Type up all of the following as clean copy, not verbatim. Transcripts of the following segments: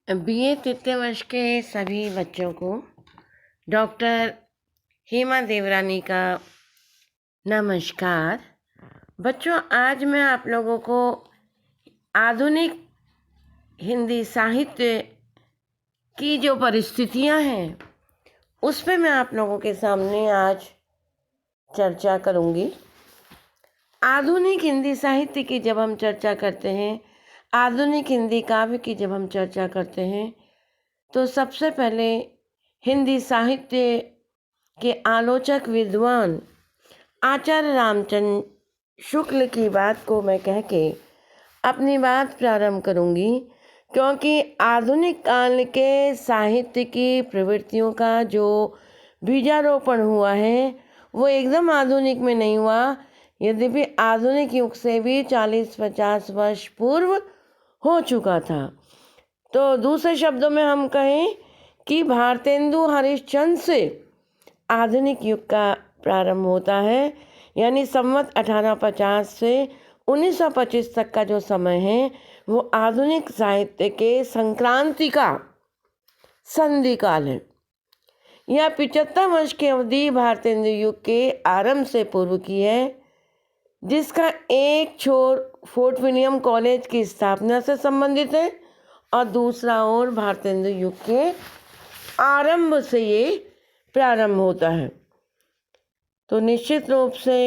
BA तृतीय वर्ष के सभी बच्चों को डॉक्टर हेमा देवरानी का नमस्कार। बच्चों, आज मैं आप लोगों को आधुनिक हिंदी साहित्य की जो परिस्थितियां हैं उस पे मैं आप लोगों के सामने आज चर्चा करूंगी। आधुनिक हिंदी साहित्य की जब हम चर्चा करते हैं, आधुनिक हिंदी काव्य की जब हम चर्चा करते हैं, तो सबसे पहले हिंदी साहित्य के आलोचक विद्वान आचार्य रामचंद्र शुक्ल की बात को मैं कह के अपनी बात प्रारंभ करूंगी, क्योंकि आधुनिक काल के साहित्य की प्रवृत्तियों का जो बीजारोपण हुआ है वो एकदम आधुनिक में नहीं हुआ, यद्यपि आधुनिक युग से भी 40-50 वर्ष पूर्व हो चुका था। तो दूसरे शब्दों में हम कहें कि भारतेंदु हरिश्चंद्र से आधुनिक युग का प्रारंभ होता है, यानी संवत 1850 से 1925 तक का जो समय है वो आधुनिक साहित्य के संक्रांति का संधि काल है। यह 75 वर्ष की अवधि भारतेंदु युग के आरंभ से पूर्व की है, जिसका एक छोर फोर्ट विलियम कॉलेज की स्थापना से संबंधित है और दूसरा ओर भारतेंदु युग के आरंभ से ये प्रारंभ होता है। तो निश्चित रूप से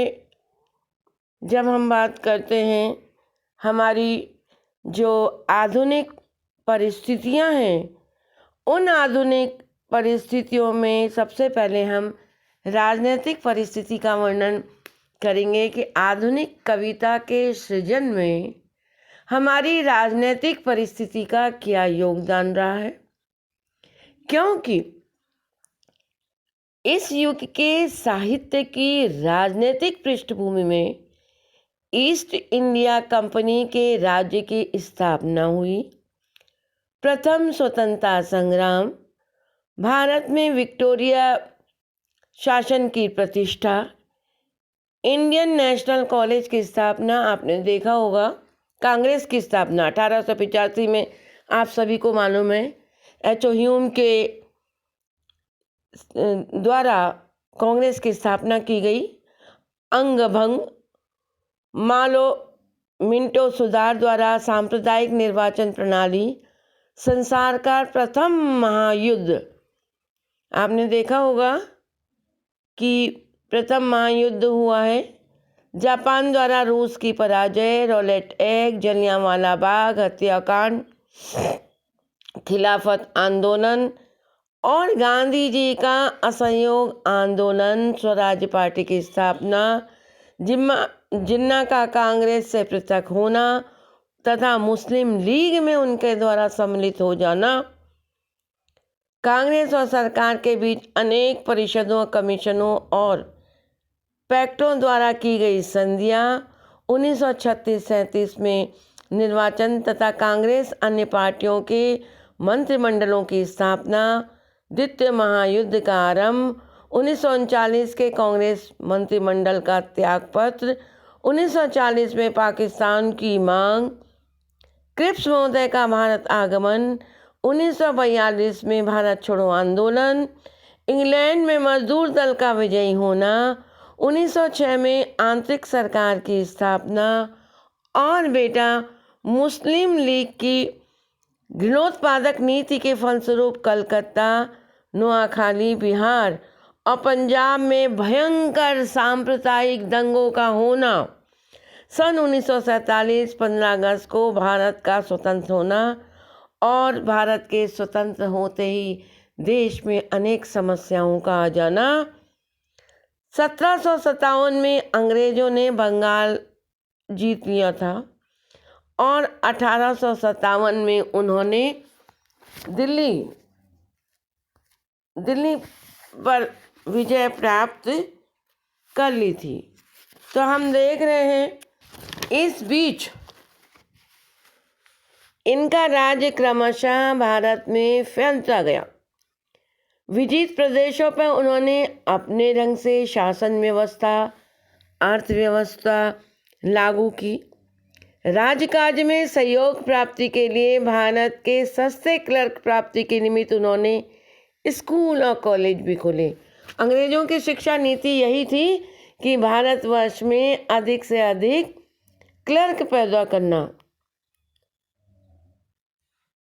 जब हम बात करते हैं हमारी जो आधुनिक परिस्थितियां हैं, उन आधुनिक परिस्थितियों में सबसे पहले हम राजनीतिक परिस्थिति का वर्णन करेंगे कि आधुनिक कविता के सृजन में हमारी राजनीतिक परिस्थिति का क्या योगदान रहा है, क्योंकि इस युग के साहित्य की राजनीतिक पृष्ठभूमि में ईस्ट इंडिया कंपनी के राज्य की स्थापना हुई, प्रथम स्वतंत्रता संग्राम, भारत में विक्टोरिया शासन की प्रतिष्ठा, इंडियन नेशनल कॉलेज की स्थापना, आपने देखा होगा कांग्रेस की स्थापना 1885 में, आप सभी को मालूम है, एच.ओ. ह्यूम के द्वारा कांग्रेस की स्थापना की गई। अंग भंग, मालो मिंटो सुधार द्वारा सांप्रदायिक निर्वाचन प्रणाली, संसार का प्रथम महायुद्ध, आपने देखा होगा कि प्रथम महायुद्ध हुआ है, जापान द्वारा रूस की पराजय, रॉलेट एक्ट, जलियांवाला बाग हत्याकांड, खिलाफत आंदोलन और गांधी जी का असहयोग आंदोलन, स्वराज पार्टी की स्थापना, जिन्ना का कांग्रेस से पृथक होना तथा मुस्लिम लीग में उनके द्वारा सम्मिलित हो जाना, कांग्रेस और सरकार के बीच अनेक परिषदों, कमीशनों और पैक्टों द्वारा की गई संधियां, 1936-37 में निर्वाचन तथा कांग्रेस अन्य पार्टियों के मंत्रिमंडलों की स्थापना, द्वितीय महायुद्ध का आरंभ, 1939 के कांग्रेस मंत्रिमंडल का त्यागपत्र, 1940 में पाकिस्तान की मांग, क्रिप्स महोदय का भारत आगमन, 1942 में भारत छोड़ो आंदोलन, इंग्लैंड में मजदूर दल का विजयी होना, 1906 में आंतरिक सरकार की स्थापना और बेटा मुस्लिम लीग की घृणोत्पादक नीति के फलस्वरूप कलकत्ता, नोआखाली, बिहार और पंजाब में भयंकर सांप्रदायिक दंगों का होना, सन 1947 15 अगस्त को भारत का स्वतंत्र होना और भारत के स्वतंत्र होते ही देश में अनेक समस्याओं का आ जाना, 1757 में अंग्रेजों ने बंगाल जीत लिया था और 1857 में उन्होंने दिल्ली पर विजय प्राप्त कर ली थी। तो हम देख रहे हैं इस बीच इनका राज्य क्रमशः भारत में फैलता गया। विजित प्रदेशों पर उन्होंने अपने ढंग से शासन व्यवस्था, अर्थव्यवस्था लागू की। राजकाज में सहयोग प्राप्ति के लिए भारत के सस्ते क्लर्क प्राप्ति के निमित्त उन्होंने स्कूल और कॉलेज भी खोले। अंग्रेजों की शिक्षा नीति यही थी कि भारतवर्ष में अधिक से अधिक क्लर्क पैदा करना।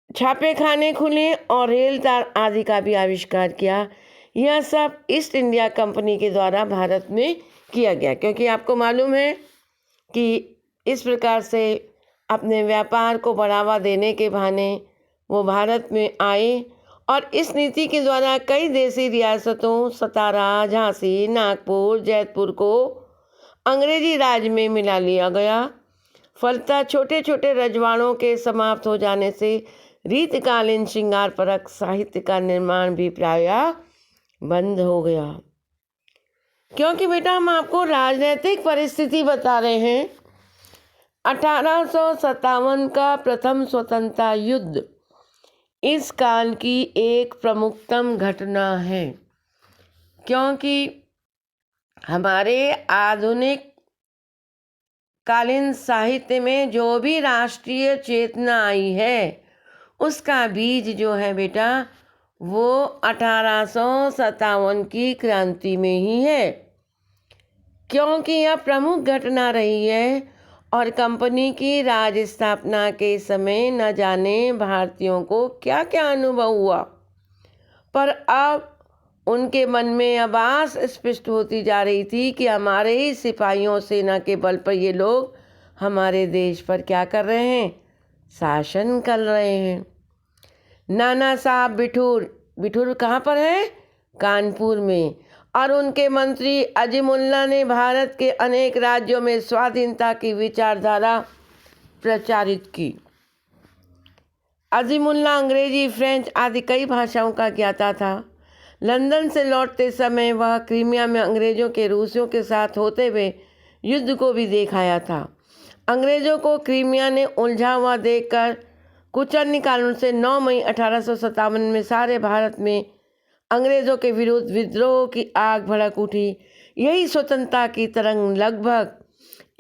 छापे खाने खुले और रेल तार आदि का भी आविष्कार किया। यह सब ईस्ट इंडिया कंपनी के द्वारा भारत में किया गया, क्योंकि आपको मालूम है कि इस प्रकार से अपने व्यापार को बढ़ावा देने के बहाने वो भारत में आए और इस नीति के द्वारा कई देसी रियासतों सतारा, झांसी, नागपुर, जयपुर को अंग्रेजी राज में मिला लिया गया। फलतः छोटे छोटे रजवाड़ों के समाप्त हो जाने से रीतकालीन श्रृंगार परक साहित्य का निर्माण भी प्रायः बंद हो गया। क्योंकि बेटा हम आपको राजनीतिक परिस्थिति बता रहे हैं। 1857 का प्रथम स्वतंत्रता युद्ध इस काल की एक प्रमुखतम घटना है, क्योंकि हमारे आधुनिक कालीन साहित्य में जो भी राष्ट्रीय चेतना आई है उसका बीज जो है बेटा वो 1857 की क्रांति में ही है, क्योंकि यह प्रमुख घटना रही है और कंपनी की राज स्थापना के समय न जाने भारतीयों को क्या क्या अनुभव हुआ, पर अब उनके मन में आभास स्पष्ट होती जा रही थी कि हमारे ही सिपाहियों सेना के बल पर ये लोग हमारे देश पर क्या कर रहे हैं, शासन कर रहे हैं। नाना साहब बिठूर कहाँ पर है, कानपुर में, और उनके मंत्री अजीमुल्ला ने भारत के अनेक राज्यों में स्वाधीनता की विचारधारा प्रचारित की। अजीमुल्ला अंग्रेजी, फ्रेंच आदि कई भाषाओं का ज्ञाता था। लंदन से लौटते समय वह क्रीमिया में अंग्रेजों के रूसियों के साथ होते हुए युद्ध को भी देख आया था। अंग्रेजों को क्रीमिया ने उलझा हुआ देखकर कुछ अन्य कारणों से 9 मई 1857 में सारे भारत में अंग्रेजों के विरुद्ध विद्रोह की आग भड़क उठी। यही स्वतंत्रता की तरंग लगभग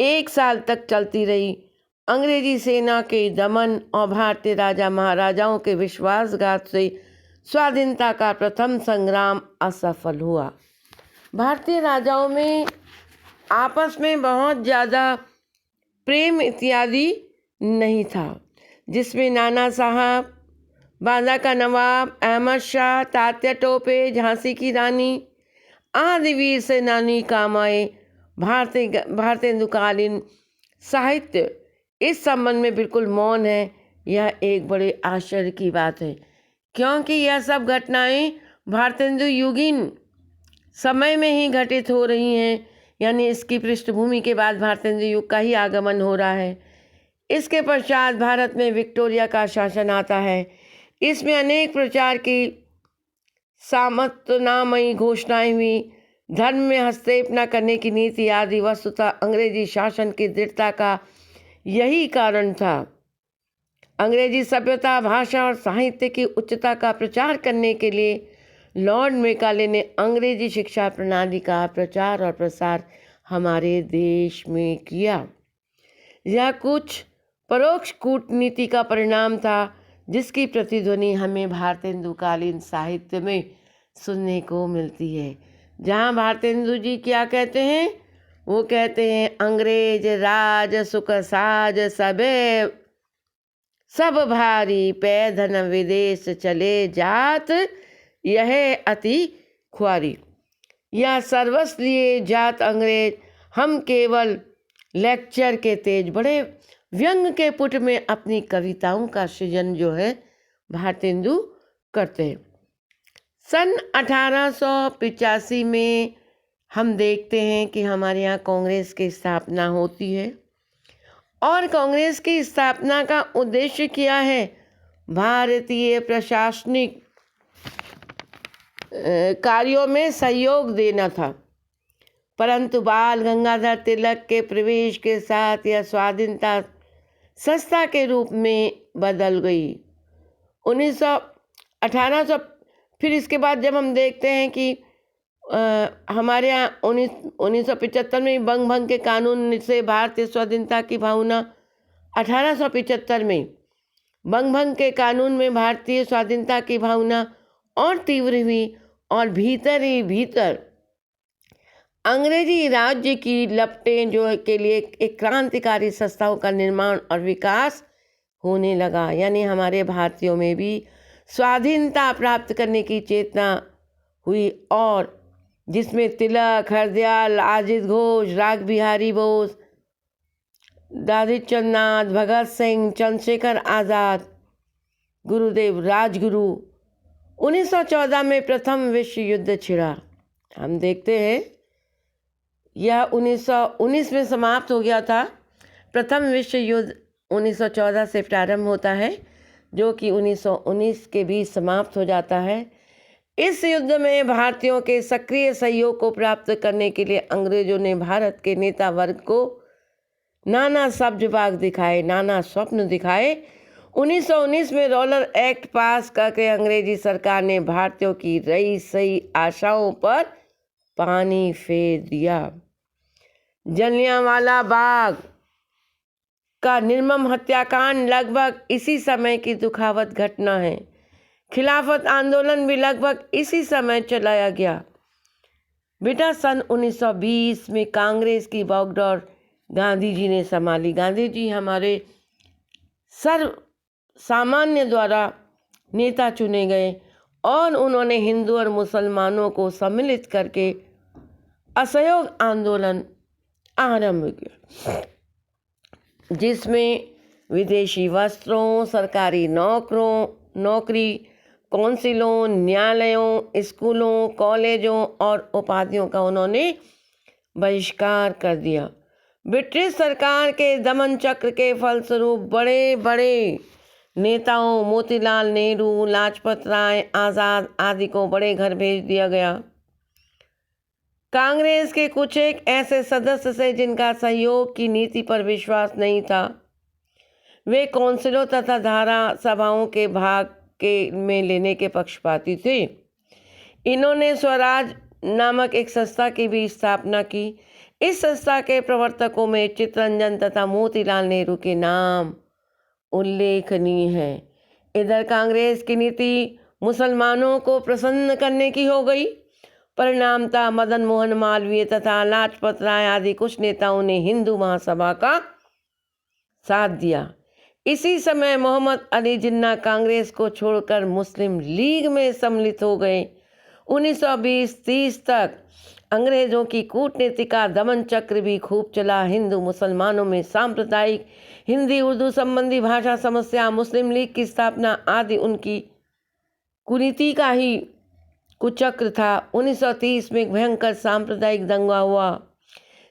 1 साल तक चलती रही। अंग्रेजी सेना के दमन और भारतीय राजा महाराजाओं के विश्वासघात से स्वाधीनता का प्रथम संग्राम असफल हुआ। भारतीय राजाओं में आपस में बहुत ज़्यादा प्रेम इत्यादि नहीं था, जिसमें नाना साहब, बांदा का नवाब, अहमद शाह, तात्या टोपे, झांसी की रानी आदि वीर सेनानी काम आए। भारतेंदुकालीन साहित्य इस संबंध में बिल्कुल मौन है। यह एक बड़े आश्चर्य की बात है, क्योंकि यह सब घटनाएं भारतेंदु युगीन समय में ही घटित हो रही हैं, यानी इसकी पृष्ठभूमि के बाद भारतेंदु युग का ही आगमन हो रहा है। इसके पश्चात भारत में विक्टोरिया का शासन आता है। इसमें अनेक प्रचार की सामंतनामयी घोषणाएं हुई। धर्म में हस्तक्षेप न करने की नीति आदि वस्तुतः अंग्रेजी शासन की दृढ़ता का यही कारण था। अंग्रेजी सभ्यता, भाषा और साहित्य की उच्चता का प्रचार करने के लिए लॉर्ड मैकाले ने अंग्रेजी शिक्षा प्रणाली का प्रचार और प्रसार हमारे देश में किया। यह कुछ परोक्ष कूटनीति का परिणाम था, जिसकी प्रतिध्वनि हमें भारतेंदुकालीन साहित्य में सुनने को मिलती है। जहाँ भारतेंदु जी क्या कहते हैं, वो कहते हैं अंग्रेज राज सुख साज सबे सब भारी, पै धन विदेश चले जात यह अति ख्वारी। यह सर्वस्व लिए जात अंग्रेज, हम केवल लेक्चर के तेज। बड़े व्यंग के पुट में अपनी कविताओं का सृजन जो है भारतेंदु करते हैं। सन 1885 में हम देखते हैं कि हमारे यहाँ कांग्रेस की स्थापना होती है, और कांग्रेस की स्थापना का उद्देश्य क्या है, भारतीय प्रशासनिक कार्यों में सहयोग देना था। परंतु बाल गंगाधर तिलक के प्रवेश के साथ यह स्वाधीनता संस्था के रूप में बदल गई। 1800 फिर इसके बाद जब हम देखते हैं कि हमारे यहाँ 1975 में बंग भंग के कानून से भारतीय स्वाधीनता की भावना 1875 में बंगभंग के कानून में भारतीय स्वाधीनता की भावना और तीव्र हुई और भीतर ही भीतर अंग्रेजी राज्य की लपटें जो के लिए एक क्रांतिकारी संस्थाओं का निर्माण और विकास होने लगा। यानी हमारे भारतीयों में भी स्वाधीनता प्राप्त करने की चेतना हुई, और जिसमें तिलक, हरदयाल, अजित घोष, राग बिहारी बोस, दादी चंदनाथ, भगत सिंह, चंद्रशेखर आज़ाद, गुरुदेव राजगुरु। 1914 में प्रथम विश्व युद्ध छिड़ा। हम देखते हैं यह 1919 में समाप्त हो गया था। प्रथम विश्व युद्ध 1914 से प्रारंभ होता है, जो कि 1919 के बीच समाप्त हो जाता है। इस युद्ध में भारतीयों के सक्रिय सहयोग को प्राप्त करने के लिए अंग्रेजों ने भारत के नेता वर्ग को नाना सब्ज-बाग दिखाए, नाना स्वप्न दिखाए। 1919 में रॉलर एक्ट पास करके अंग्रेजी सरकार ने भारतीयों की रही सही आशाओं पर पानी फेर दिया। जलियांवाला बाग का निर्मम हत्याकांड लगभग इसी समय की दुखावत घटना है। खिलाफत आंदोलन भी लगभग इसी समय चलाया गया। बेटा, सन 1920 में कांग्रेस की बागडोर गांधी जी ने संभाली। गांधी जी हमारे सर्व सामान्य द्वारा नेता चुने गए और उन्होंने हिंदू और मुसलमानों को सम्मिलित करके असहयोग आंदोलन आरंभ किया, जिसमें विदेशी वस्त्रों, सरकारी नौकरी, कौंसिलों, न्यायालयों, स्कूलों, कॉलेजों और उपाधियों का उन्होंने बहिष्कार कर दिया। ब्रिटिश सरकार के दमन चक्र के फलस्वरूप बड़े बड़े नेताओं मोतीलाल नेहरू, लाजपत राय, आज़ाद आदि को बड़े घर भेज दिया गया। कांग्रेस के कुछ एक ऐसे सदस्य से जिनका सहयोग की नीति पर विश्वास नहीं था, वे कौंसिलों तथा धारा सभाओं के भाग में लेने के पक्षपाती थे। इन्होंने स्वराज नामक एक संस्था की भी स्थापना की। इस संस्था के प्रवर्तकों में चित्तरंजन तथा मोतीलाल नेहरू के नाम उल्लेखनीय है। इधर कांग्रेस की नीति मुसलमानों को प्रसन्न करने की हो गई। परिणामतः मदन मोहन मालवीय तथा लाजपत राय आदि कुछ नेताओं ने हिंदू महासभा का साथ दिया। इसी समय मोहम्मद अली जिन्ना कांग्रेस को छोड़कर मुस्लिम लीग में सम्मिलित हो गए। 1920-30 तक अंग्रेजों की कूटनीति का दमन चक्र भी खूब चला। हिंदू मुसलमानों में सांप्रदायिक हिंदी उर्दू संबंधी भाषा समस्या, मुस्लिम लीग की स्थापना आदि उनकी कुरीति का ही कुचक्र था। 1930 में एक भयंकर सांप्रदायिक दंगा हुआ,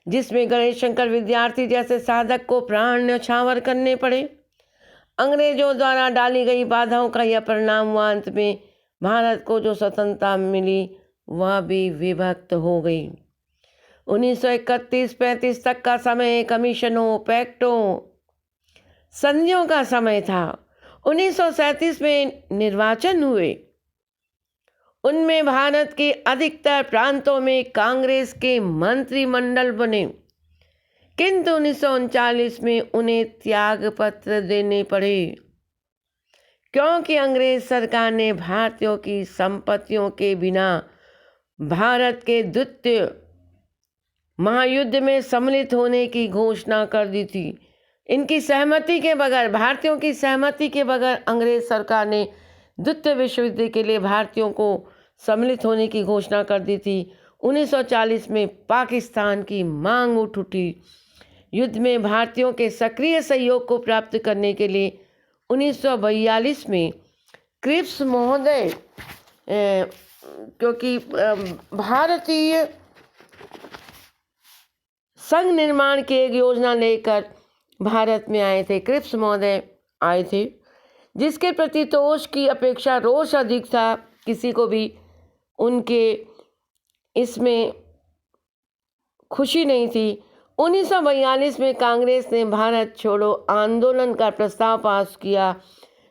जिसमें गणेश शंकर विद्यार्थी जैसे साधक को प्राण न्यौछावर करने पड़े। अंग्रेजों द्वारा डाली गई बाधाओं का यह परिणाम हुआ। अंत में भारत को जो स्वतंत्रता मिली वह भी विभक्त हो गई। 1931-35 तक का समय कमीशनों, पैक्टों, संधियों का समय था। 1937 में निर्वाचन हुए। उनमें भारत के अधिकतर प्रांतों में कांग्रेस के मंत्रिमंडल बने, किंतु 1939 में उन्हें त्याग पत्र देने पड़े, क्योंकि अंग्रेज सरकार ने भारतीयों की संपत्तियों के बिना भारत के द्वितीय महायुद्ध में सम्मिलित होने की घोषणा कर दी थी। इनकी सहमति के बगैर, भारतीयों की सहमति के बगैर अंग्रेज सरकार ने द्वितीय विश्व युद्ध के लिए भारतीयों को सम्मिलित होने की घोषणा कर दी थी। 1940 में पाकिस्तान की मांग उठी। युद्ध में भारतीयों के सक्रिय सहयोग को प्राप्त करने के लिए 1942 में क्रिप्स महोदय, क्योंकि भारतीय संघ निर्माण की एक योजना लेकर भारत में आए थे। क्रिप्स महोदय आए थे, जिसके प्रति तोष की अपेक्षा रोष अधिक था। किसी को भी उनके इसमें खुशी नहीं थी। 1942 में कांग्रेस ने भारत छोड़ो आंदोलन का प्रस्ताव पास किया,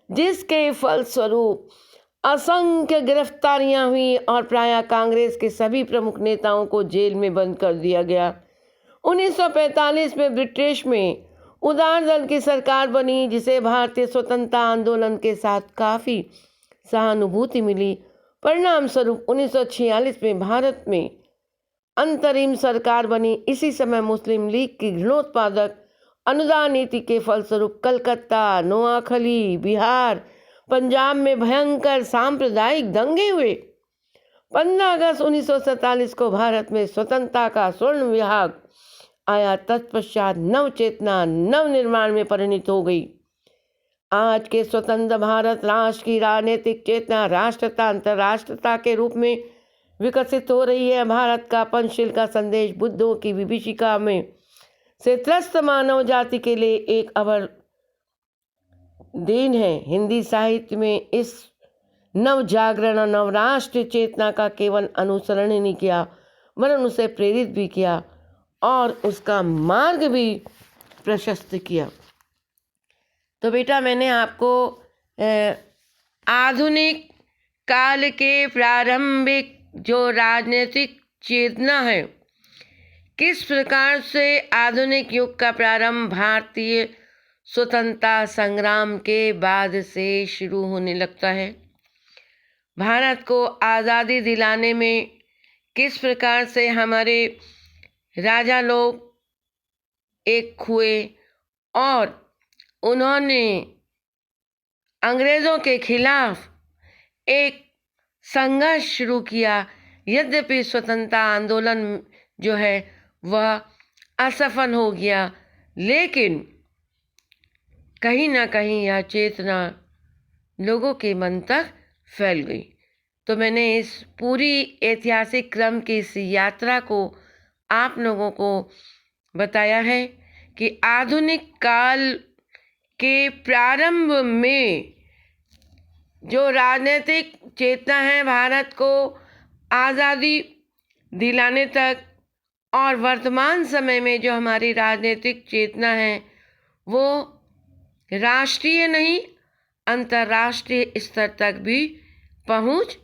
जिसके फलस्वरूप असंख्य गिरफ्तारियां हुई और प्रायः कांग्रेस के सभी प्रमुख नेताओं को जेल में बंद कर दिया गया। 1945 में ब्रिटिश में उदार दल की सरकार बनी, जिसे भारतीय स्वतंत्रता आंदोलन के साथ काफ़ी सहानुभूति मिली। परिणाम स्वरूप 1946 में भारत में अंतरिम सरकार बनी। इसी समय मुस्लिम लीग की घृणोत्पादक अनुदान नीति के फलस्वरूप कलकत्ता, नोआखली, बिहार, पंजाब में भयंकर सांप्रदायिक दंगे हुए। 15 अगस्त 1947 को भारत में स्वतंत्रता का स्वर्ण विहार आया। तत्पश्चात नव चेतना नव निर्माण में परिणित हो गई। आज के स्वतंत्र भारत राष्ट्र की राजनीतिक चेतना राष्ट्रता अंतर्राष्ट्रता के रूप में विकसित हो रही है। भारत का पंचशील का संदेश बुद्धों की विभीषिका में से त्रस्त मानव जाति के लिए एक अवर देन है। हिंदी साहित्य में इस नव जागरण और नवराष्ट्र चेतना का केवल अनुसरण ही नहीं किया, वरन उसे प्रेरित भी किया और उसका मार्ग भी प्रशस्त किया। तो बेटा, मैंने आपको आधुनिक काल के प्रारंभिक जो राजनीतिक चेतना है, किस प्रकार से आधुनिक युग का प्रारंभ भारतीय स्वतंत्रता संग्राम के बाद से शुरू होने लगता है। भारत को आज़ादी दिलाने में किस प्रकार से हमारे राजा लोग एक हुए और उन्होंने अंग्रेज़ों के खिलाफ एक संघर्ष शुरू किया। यद्यपि स्वतंत्रता आंदोलन जो है वह असफल हो गया, लेकिन कहीं ना कहीं यह चेतना लोगों के मन तक फैल गई। तो मैंने इस पूरी ऐतिहासिक क्रम की इस यात्रा को आप लोगों को बताया है कि आधुनिक काल के प्रारंभ में जो राजनीतिक चेतना है भारत को आज़ादी दिलाने तक, और वर्तमान समय में जो हमारी राजनीतिक चेतना है वो राष्ट्रीय नहीं अंतर्राष्ट्रीय स्तर तक भी पहुंच